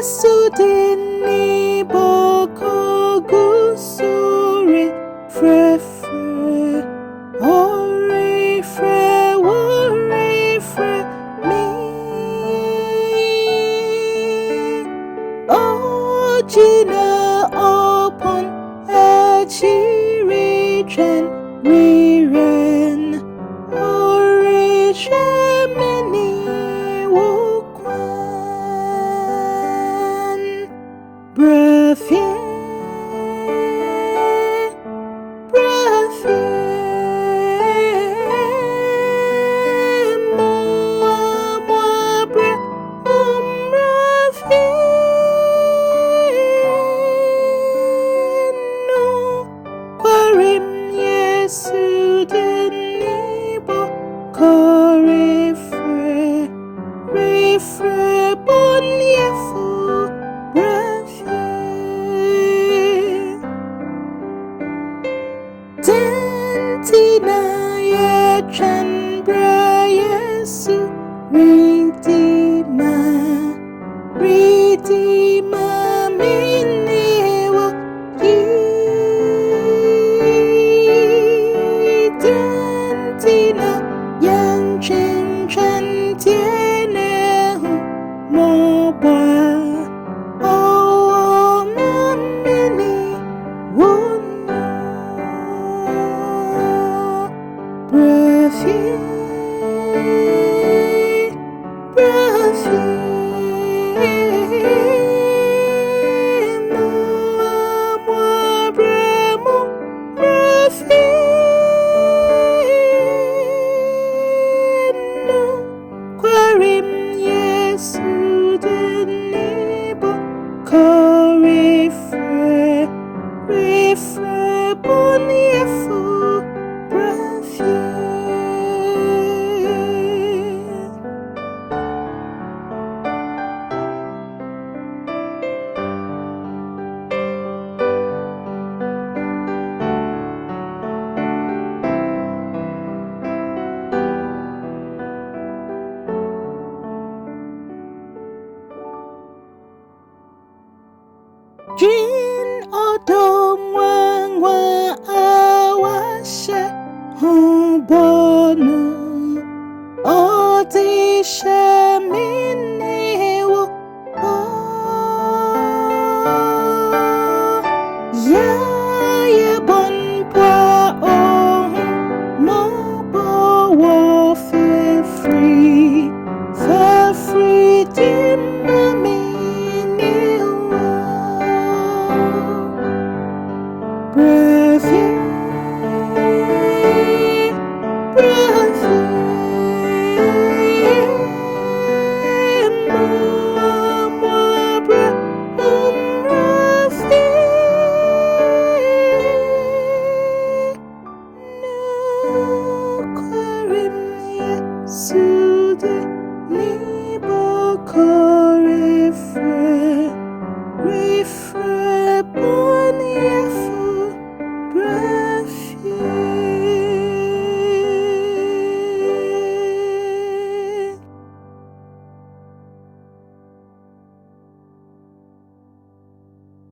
Yesu dini bɔkɔɔ gusuri refrɛfrɛ. Oh, refrɛ me. Oh, Gina upon a chirichen riren. Oh, richemini wukwan. Brafie. Yesu dini bɔkɔɔ refrɛ bon yefu brafie. Tentina yetran bra Yesu redeemer minewo Tentina yang chen tiene moba. Oh, mamini wuno brafie. Yesu dini bɔkɔɔ refrɛ bon yefu brafie. Jin odom wangwa awashe hubonu odishe minewo ya bon bwa mobo wo free dimami. Brafie.